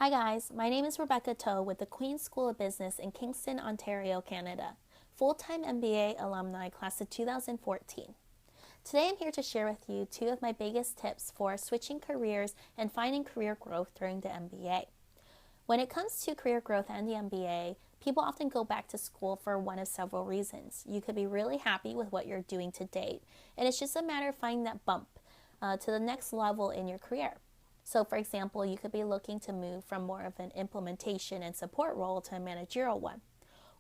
Hi guys, my name is Rebecca Toe with the Queen's School of Business in Kingston, Ontario, Canada. Full-time MBA alumni class of 2014. Today I'm here to share with you two of my biggest tips for switching careers and finding career growth during the MBA. When it comes to career growth and the MBA, people often go back to school for one of several reasons. You could be really happy with what you're doing to date, and it's just a matter of finding that bump to the next level in your career. So for example, you could be looking to move from more of an implementation and support role to a managerial one.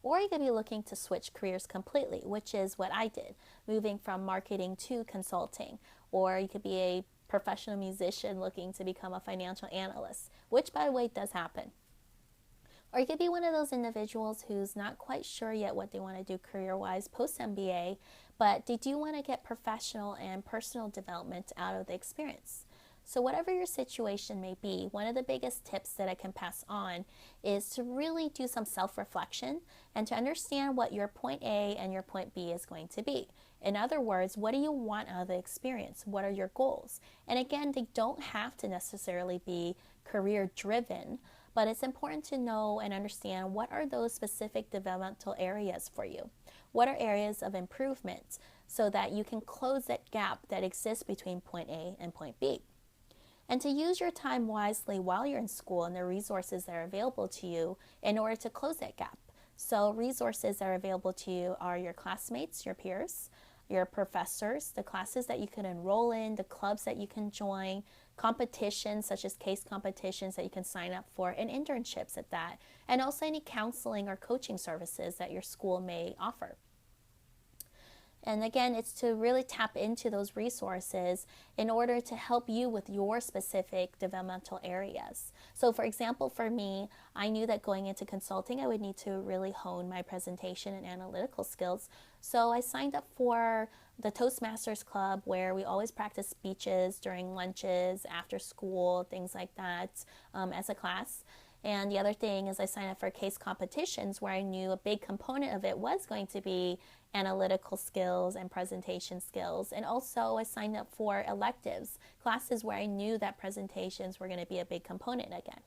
Or you could be looking to switch careers completely, which is what I did, moving from marketing to consulting. Or you could be a professional musician looking to become a financial analyst, which by the way does happen. Or you could be one of those individuals who's not quite sure yet what they want to do career-wise post-MBA, but they do want to get professional and personal development out of the experience. So whatever your situation may be, one of the biggest tips that I can pass on is to really do some self-reflection and to understand what your point A and your point B is going to be. In other words, what do you want out of the experience? What are your goals? And again, they don't have to necessarily be career driven, but it's important to know and understand what are those specific developmental areas for you. What are areas of improvement so that you can close that gap that exists between point A and point B. And to use your time wisely while you're in school and the resources that are available to you in order to close that gap. So resources that are available to you are your classmates, your peers, your professors, the classes that you can enroll in, the clubs that you can join, competitions such as case competitions that you can sign up for, and internships at that, and also any counseling or coaching services that your school may offer. And again, it's to really tap into those resources in order to help you with your specific developmental areas. So for example, for me, I knew that going into consulting, I would need to really hone my presentation and analytical skills. So I signed up for the Toastmasters Club, where we always practice speeches during lunches, after school, things like that, as a class. And the other thing is I signed up for case competitions, where I knew a big component of it was going to be analytical skills and presentation skills. And also I signed up for electives, classes where I knew that presentations were going to be a big component again.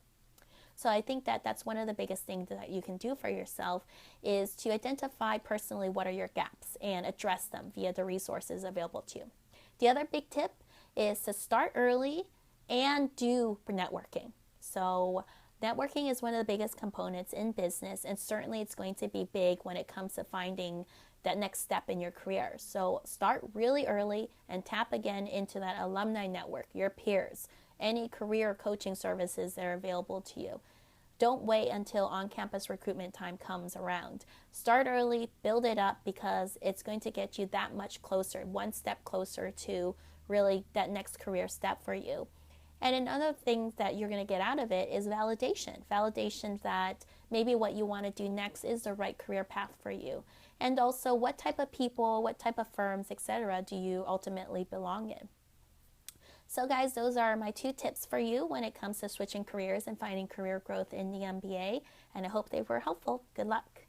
So I think that that's one of the biggest things that you can do for yourself, is to identify personally what are your gaps and address them via the resources available to you. The other big tip is to start early and do networking. So networking is one of the biggest components in business, and certainly it's going to be big when it comes to finding that next step in your career. So start really early and tap again into that alumni network, your peers, any career coaching services that are available to you. Don't wait until on-campus recruitment time comes around. Start early, build it up, because it's going to get you that much closer, one step closer to really that next career step for you. And another thing that you're going to get out of it is validation. Validation that maybe what you want to do next is the right career path for you. And also what type of people, what type of firms, etc. do you ultimately belong in. So guys, those are my two tips for you when it comes to switching careers and finding career growth in the MBA. And I hope they were helpful. Good luck.